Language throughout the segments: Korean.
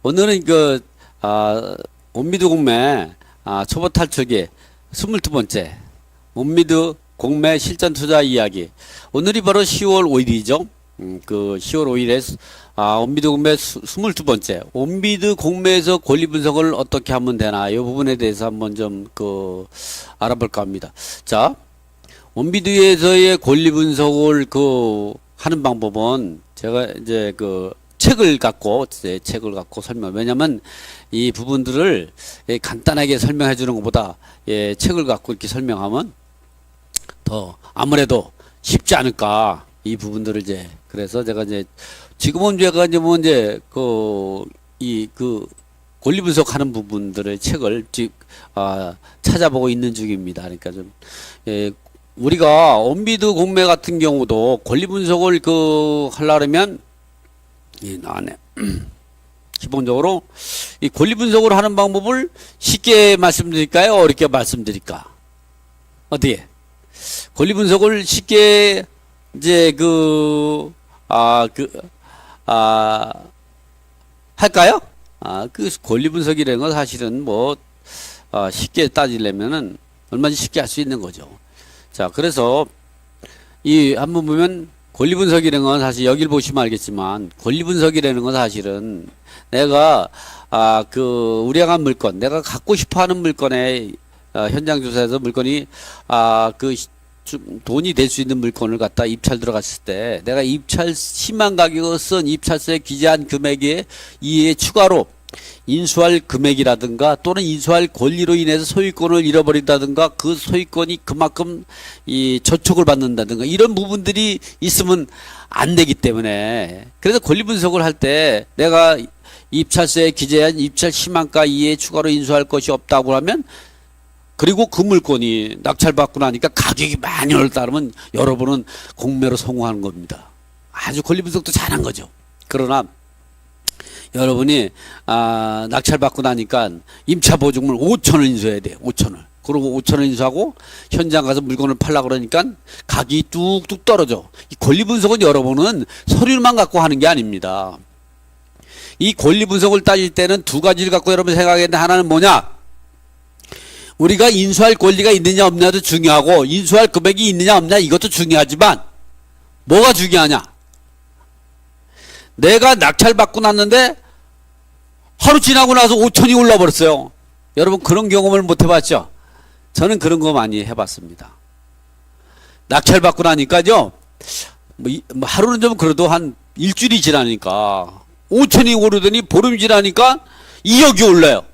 오늘은 온미드 공매 초보 탈출기 22번째 온미드 공매 실전 투자 이야기. 오늘이 바로 10월 5일이죠. 10월 5일에 온미드 공매 22번째 온미드 공매에서 권리 분석을 어떻게 하면 되나 이 부분에 대해서 한번 좀 알아볼까 합니다. 자, 온미드에서의 권리 분석을 하는 방법은 제가 이제 책을 갖고 설명. 왜냐면 이 부분들을 간단하게 설명해 주는 것보다 책을 갖고 이렇게 설명하면 더 아무래도 쉽지 않을까, 이 부분들을 그래서 제가 지금은 제가 권리 분석하는 부분들의 책을 찾아보고 있는 중입니다. 그러니까 우리가 온미드 공매 같은 경우도 권리 분석을 하려면 나네. 기본적으로 이 권리 분석을 하는 방법을 쉽게 말씀드릴까요? 어렵게 말씀드릴까? 어떻게? 권리 분석을 쉽게 할까요? 권리 분석이라는 건 사실은 쉽게 따지려면은 얼마든지 쉽게 할 수 있는 거죠. 자, 그래서 한번 보면 권리 분석이라는 건 사실 여길 보시면 알겠지만, 권리 분석이라는 건 사실은 내가 우량한 물건, 내가 갖고 싶어 하는 물건에 현장 조사에서 물건이 돈이 될 수 있는 물건을 갖다 입찰 들어갔을 때 내가 입찰 심한 가격을 쓴 입찰서에 기재한 금액에 이에 추가로 인수할 금액이라든가 또는 인수할 권리로 인해서 소유권을 잃어버린다든가 그 소유권이 그만큼 저촉을 받는다든가 이런 부분들이 있으면 안 되기 때문에, 그래서 권리 분석을 할 때 내가 입찰서에 기재한 입찰 심한가 이에 추가로 인수할 것이 없다고 하면, 그리고 그 물건이 낙찰받고 나니까 가격이 많이 올라타면 여러분은 공매로 성공하는 겁니다. 아주 권리 분석도 잘한 거죠. 그러나 여러분이 낙찰받고 나니까 임차 보증물 5천원 인수해야 돼요. 5천원. 그리고 5천원 인수하고 현장 가서 물건을 팔려고 그러니까 가격이 뚝뚝 떨어져. 이 권리 분석은 여러분은 서류만 갖고 하는 게 아닙니다. 이 권리 분석을 따질 때는 두 가지를 갖고 여러분 생각해야 되는데, 하나는 뭐냐? 우리가 인수할 권리가 있느냐 없느냐도 중요하고 인수할 금액이 있느냐 없느냐 이것도 중요하지만, 뭐가 중요하냐? 내가 낙찰받고 났는데 하루 지나고 나서 5천이 올라버렸어요. 여러분 그런 경험을 못 해봤죠? 저는 그런 거 많이 해봤습니다. 낙찰받고 나니까요, 하루는 좀 그래도 한 일주일이 지나니까 5천이 오르더니 보름 지나니까 2억이 올라요.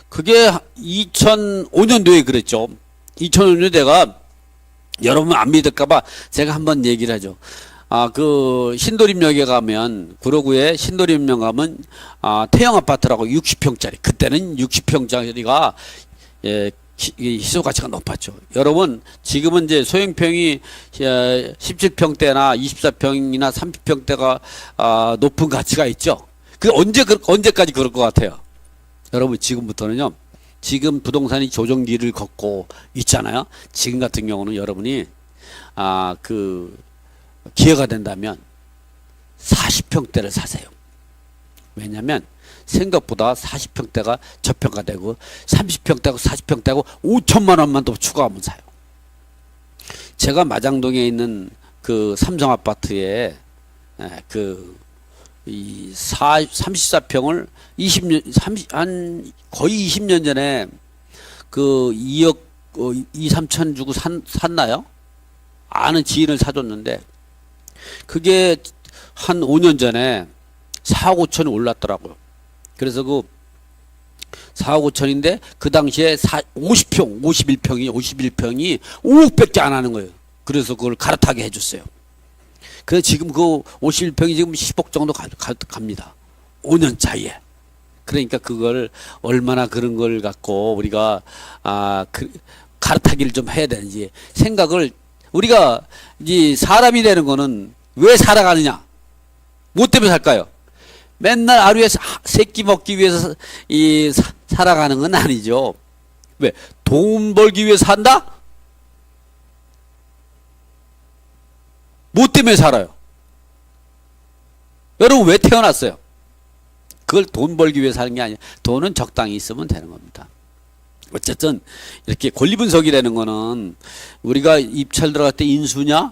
그게 2005년도에 그랬죠. 2005년도에 내가, 여러분 안 믿을까봐 제가 한번 얘기를 하죠. 신도림역에 가면, 구로구에 신도림역 가면, 태형 아파트라고 60평짜리. 그때는 60평짜리가, 희소 가치가 높았죠. 여러분, 지금은 이제 소형평이 17평대나 24평이나 30평대가, 높은 가치가 있죠. 언제까지 그럴 것 같아요? 여러분, 지금부터는요, 지금 부동산이 조정기를 걷고 있잖아요. 지금 같은 경우는 여러분이, 기회가 된다면 40평대를 사세요. 왜냐면 생각보다 40평대가 저평가되고 30평대고 40평대고 5천만 원만 더 추가하면 사요. 제가 마장동에 있는 삼성 아파트에 이 34평을 20년, 거의 20년 전에 2억 2, 3천 주고 샀나요? 아는 지인을 사줬는데, 그게 한 5년 전에 4억 5천이 올랐더라고요. 그래서 4억 5천인데 그 당시에 51평이 5억밖에 안 하는 거예요. 그래서 그걸 갈아타게 해줬어요. 그래서 지금 51평이 지금 10억 정도 갑니다. 5년 차이에. 그러니까 그걸 얼마나 그런 걸 갖고 우리가 갈아타기를 좀 해야 되는지 생각을, 우리가 사람이 되는 거는 왜 살아가느냐? 뭐 때문에 살까요? 맨날 하루에 세끼 먹기 위해서 살아가는 건 아니죠. 왜? 돈 벌기 위해서 산다? 뭐 때문에 살아요? 여러분 왜 태어났어요? 그걸 돈 벌기 위해서 하는 게 아니야. 돈은 적당히 있으면 되는 겁니다. 어쨌든 이렇게 권리 분석이라는 거는 우리가 입찰 들어갈 때 인수냐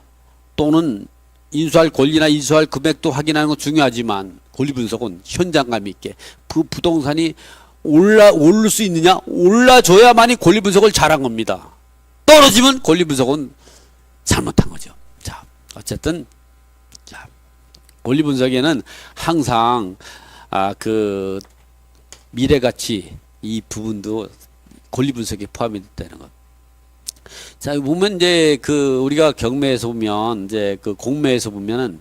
또는 인수할 권리나 인수할 금액도 확인하는 건 중요하지만 권리 분석은 현장감 있게 그 부동산이 오를 수 있느냐 올라줘야만이 권리 분석을 잘한 겁니다. 떨어지면 권리 분석은 잘못한 거죠. 자, 어쨌든 자, 권리 분석에는 항상 그 미래 가치 이 부분도 권리 분석에 포함이 됐다는 것. 자, 보면 이제 그 우리가 경매에서 보면 이제 그 공매에서 보면은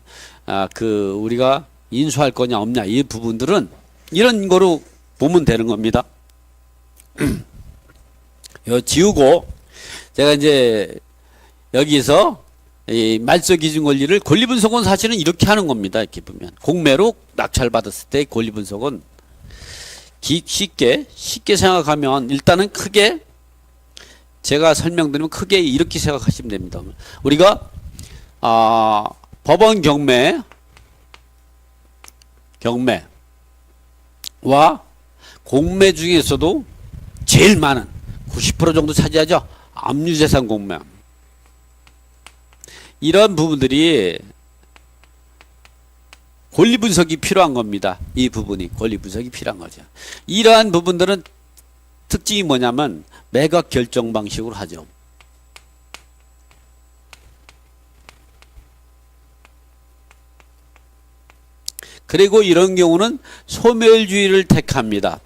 그 우리가 인수할 거냐 없냐 이 부분들은 이런 거로 보면 되는 겁니다. 요 지우고 제가 이제 여기서 이 말소 기준 권리를 권리 분석은 사실은 이렇게 하는 겁니다. 이렇게 보면 공매로 낙찰 받았을 때 권리 분석은 쉽게 생각하면 일단은 크게 제가 설명드리면 크게 이렇게 생각하시면 됩니다. 우리가 법원 경매와 공매 중에서도 제일 많은 90% 정도 차지하죠. 압류재산 공매. 이런 부분들이 권리 분석이 필요한 겁니다. 이 부분이 권리 분석이 필요한 거죠. 이러한 부분들은 특징이 뭐냐면 매각 결정 방식으로 하죠. 그리고 이런 경우는 소멸주의를 택합니다.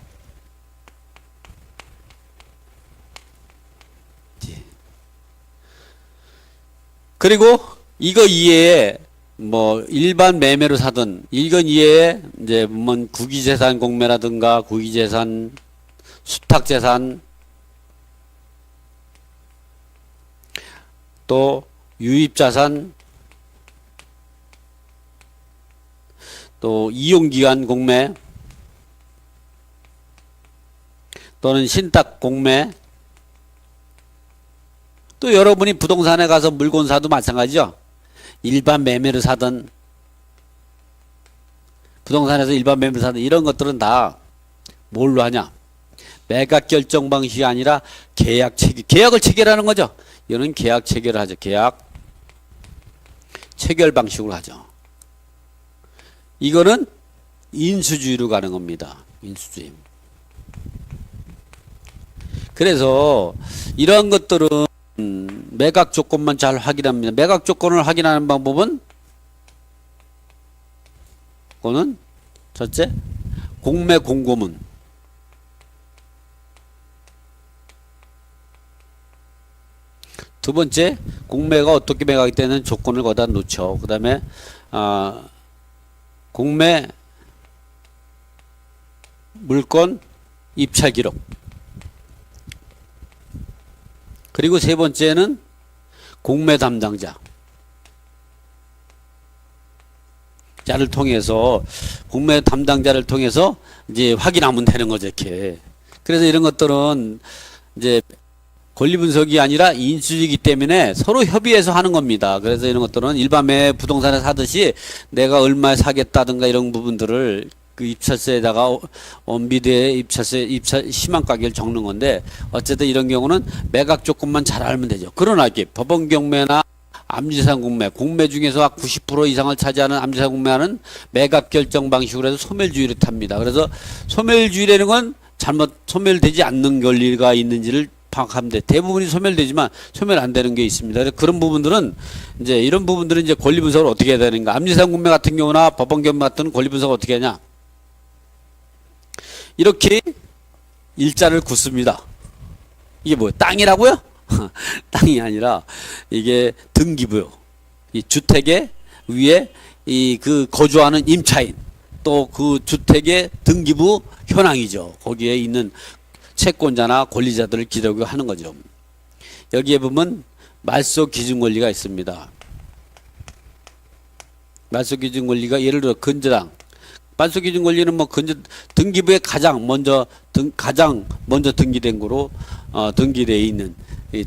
그리고 이거 이외에 뭐 일반 매매로 사든 이건 이외에 이제 뭐 구기재산 공매라든가 구기재산 수탁재산 또 유입자산 또 이용기간 공매 또는 신탁 공매 또 여러분이 부동산에 가서 물건 사도 마찬가지죠. 일반 매매를 사든 부동산에서 일반 매매를 사든 이런 것들은 다 뭘로 하냐? 매각 결정 방식이 아니라 계약 체결, 계약을 체결하는 거죠. 이거는 계약 체결을 하죠. 계약 체결 방식으로 하죠. 이거는 인수주의로 가는 겁니다. 인수주의. 그래서 이러한 것들은 매각 조건만 잘 확인합니다. 매각 조건을 확인하는 방법은 그거는 첫째 공매 공고문 두 번째 공매가 어떻게 매각이 되는 조건을 거기다 놓죠. 그 다음에 공매 물건 입찰 기록 그리고 세 번째는 공매 담당자 자를 통해서 공매 담당자를 통해서 이제 확인하면 되는 거죠. 이렇게. 그래서 이런 것들은 이제 권리 분석이 아니라 인수이기 때문에 서로 협의해서 하는 겁니다. 그래서 이런 것들은 일반 매 부동산에 사듯이 내가 얼마에 사겠다든가 이런 부분들을 그 입찰서에다가 원비대에 입찰 시만 가격을 적는 건데 어쨌든 이런 경우는 매각 조건만 잘 알면 되죠. 그러나 이렇게 법원 경매나 압류재산 공매, 공매 중에서 90% 이상을 차지하는 압류재산 공매는 매각 결정 방식으로 해서 소멸주의를 탑니다. 그래서 소멸주의라는 건 소멸되지 않는 권리가 있는지를 파악하면 돼. 대부분이 소멸되지만 소멸 안 되는 게 있습니다. 그래서 그런 부분들은 이런 부분들은 이제 권리 분석을 어떻게 해야 되는가? 압류재산 공매 같은 경우나 법원 경매 같은 권리 분석을 어떻게 하냐? 이렇게 일자를 긋습니다. 이게 뭐예요? 땅이라고요? 땅이 아니라 이게 등기부요. 이 주택의 위에 이 그 거주하는 임차인 또 그 주택의 등기부 현황이죠. 거기에 있는 채권자나 권리자들을 기록하는 거죠. 여기에 보면 말소 기준 권리가 있습니다. 말소 기준 권리가 예를 들어 근저당 말소 기준 권리는 뭐 등기부에 가장 먼저 등기된 거로 등기되어 있는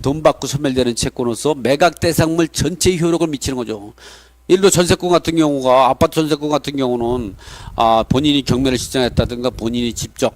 돈 받고 소멸되는 채권으로서 매각 대상물 전체에 효력을 미치는 거죠. 예를 들어 전세권 같은 경우가 아파트 전세권 같은 경우는 본인이 경매를 신청했다든가 본인이 직접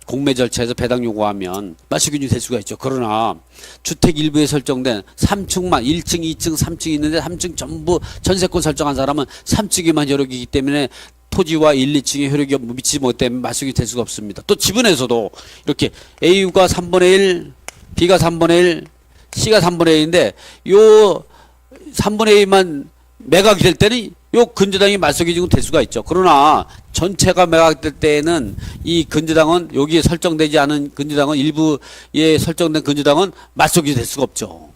공매 절차에서 배당 요구하면 말소 기준이 될 수가 있죠. 그러나 주택 일부에 설정된 3층만 1층, 2층, 3층 있는데 3층 전부 전세권 설정한 사람은 3층에만 효력이기 때문에 토지와 1, 2층에 효력이 미치지 못하기 때문에 말소 기준이 될 수가 없습니다. 또 지분에서도 이렇게 A가 3분의 1, B가 3분의 1, C가 3분의 1인데 요 3분의 1만 매각이 될 때는 요 근저당이 말소 기준이 될 수가 있죠. 그러나 전체가 매각될 때에는 이 근저당은 여기에 설정되지 않은 근저당은 일부에 설정된 근저당은 말소 기준이 될 수가 없죠.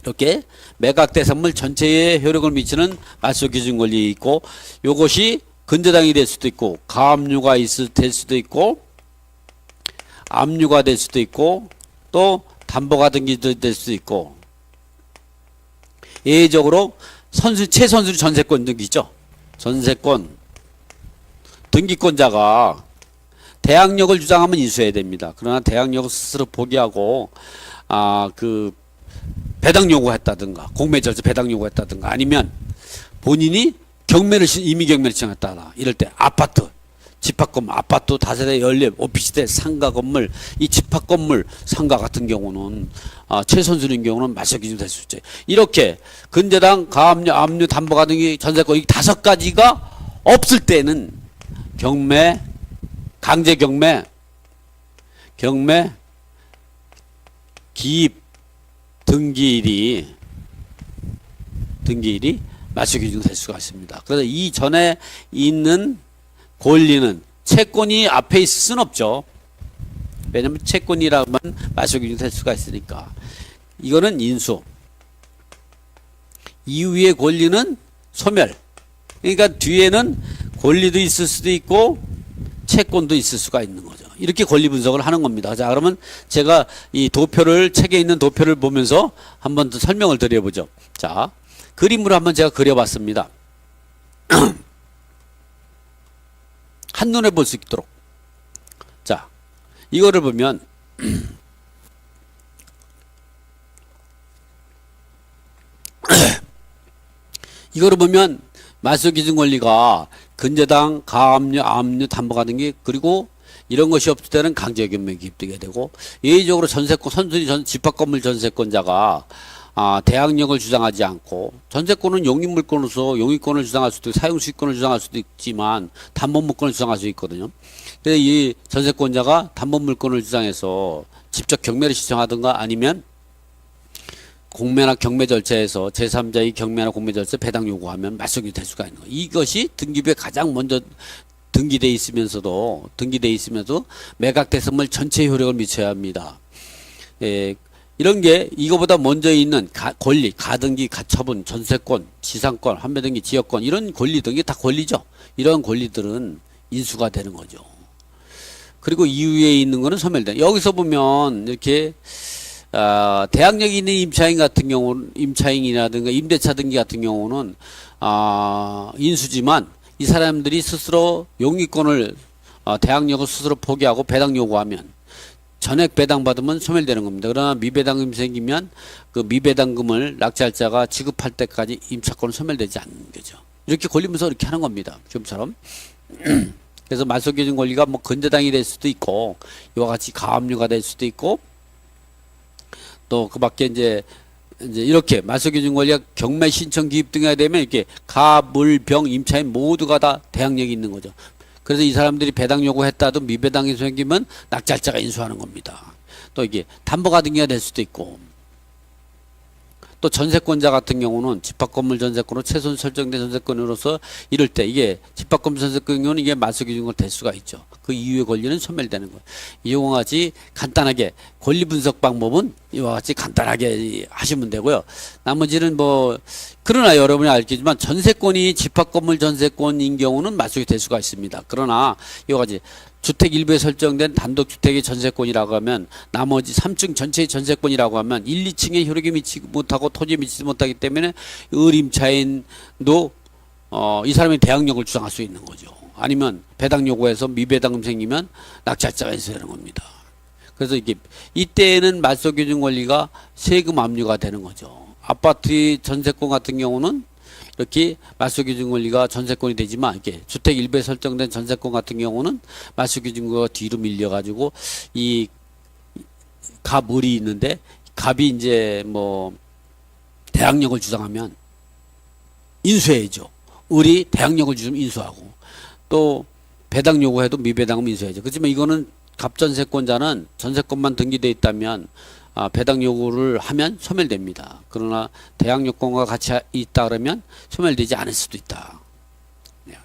이렇게 매각된 선물 전체에 효력을 미치는 말소 기준 권리 있고 요것이 근저당이 될 수도 있고 가압류가 될 수도 있고 압류가 될 수도 있고 또 담보가 등기될 수도 있고 예외적으로 최선수리 전세권 등기죠. 전세권 등기권자가 대항력을 주장하면 인수해야 됩니다. 그러나 대항력을 스스로 포기하고 그 배당 요구했다든가 공매 절차 배당 요구했다든가 아니면 본인이 임의 경매를 신청했다. 이럴 때 아파트 집합건물, 아파트, 다세대, 연립, 오피스텔, 상가 건물, 이 집합 건물, 상가 같은 경우는 최선수인 경우는 말소 기준 될 수 있죠. 이렇게 근저당, 가압류, 압류, 담보가 등이 전세권 이 5가지가 없을 때는 경매, 강제 경매, 기입, 등기일이 말소 기준 될 수가 있습니다. 그래서 이 전에 있는 권리는 채권이 앞에 있을 수는 없죠. 왜냐하면 채권이라면 말소 기준이 될 수가 있으니까. 이거는 인수. 이후의 권리는 소멸. 그러니까 뒤에는 권리도 있을 수도 있고 채권도 있을 수가 있는 거죠. 이렇게 권리 분석을 하는 겁니다. 자, 그러면 제가 이 책에 있는 도표를 보면서 한번 더 설명을 드려보죠. 자, 그림으로 한번 제가 그려봤습니다. 한눈에 볼 수 있도록. 자, 이거를 보면 말소 기준 권리가 근저당, 가압류, 압류, 담보가 등기 그리고 이런 것이 없을 때는 강제 경매 기입되게 되고 예외적으로 전세권 집합 건물 전세권자가 대항력을 주장하지 않고 전세권은 용익물권으로서 용익권을 주장할 수도 있고 사용수익권을 주장할 수도 있지만 담보물권을 주장할 수 있거든요. 그래서 이 전세권자가 담보물권을 주장해서 직접 경매를 신청하든가 아니면 공매나 경매 절차에서 제3자의 경매나 공매 절차 배당 요구하면 말소기 될 수가 있는 거예요. 이것이 등기부에 가장 먼저 등기돼 있으면서도 매각된 선물 전체 효력을 미쳐야 합니다. 이런 게 이거보다 먼저 있는 권리, 가등기, 가처분, 전세권, 지상권, 환매등기, 지역권 이런 권리 등이 다 권리죠. 이런 권리들은 인수가 되는 거죠. 그리고 이후에 있는 거는 소멸된. 여기서 보면 이렇게 대항력이 있는 임차인이라든가 임대차 등기 같은 경우는 인수지만 이 사람들이 스스로 용익권을 대항력을 스스로 포기하고 배당 요구하면 전액 배당받으면 소멸되는 겁니다. 그러나 미배당금이 생기면 그 미배당금을 낙찰자가 지급할 때까지 임차권은 소멸되지 않는 거죠. 이렇게 권리문서 이렇게 하는 겁니다. 지금처럼. 그래서 말소기준 권리가 뭐 근저당이 될 수도 있고 이와 같이 가압류가 될 수도 있고 또 그 밖에 이제 이렇게 말소기준 권리가 경매 신청 기입 등에 되면 이렇게 가, 물, 병, 임차인 모두가 다 대항력이 있는 거죠. 그래서 이 사람들이 배당 요구했다도 미배당이 생기면 낙찰자가 인수하는 겁니다. 또 이게 담보가 등기가 될 수도 있고 또 전세권자 같은 경우는 집합건물 전세권으로 최소한 설정된 전세권으로서 이럴 때 이게 집합건물 전세권은 이게 말소기준으로 될 수가 있죠. 그 이후의 권리는 소멸되는 거예요. 이와 같이 간단하게 권리 분석 방법은 이와 같이 간단하게 하시면 되고요. 나머지는 뭐 그러나 여러분이 알겠지만 전세권이 집합건물 전세권인 경우는 말소기 될 수가 있습니다. 그러나 이와 같이 주택 일부에 설정된 단독주택의 전세권이라고 하면 나머지 3층 전체의 전세권이라고 하면 1, 2층에 효력이 미치지 못하고 토지에 미치지 못하기 때문에 을임차인도 이 사람이 대항력을 주장할 수 있는 거죠. 아니면 배당 요구해서 미배당금 생기면 낙찰자가 있어야 하는 겁니다. 그래서 이때에는 말소기준 권리가 세금 압류가 되는 거죠. 아파트 전세권 같은 경우는 이렇게 말소기준 권리가 전세권이 되지만 이렇게 주택 일부에 설정된 전세권 같은 경우는 말소기준 권리가 뒤로 밀려가지고 이 갑을이 있는데 갑이 이제 뭐 대항력을 주장하면 인수해야죠. 을이 대항력을 주면 인수하고 또 배당 요구해도 미배당은 인수해야죠. 그렇지만 이거는 갑전세권자는 전세권만 등기되어 있다면 배당 요구를 하면 소멸됩니다. 그러나 대항력권과 같이 있다 그러면 소멸되지 않을 수도 있다. 네.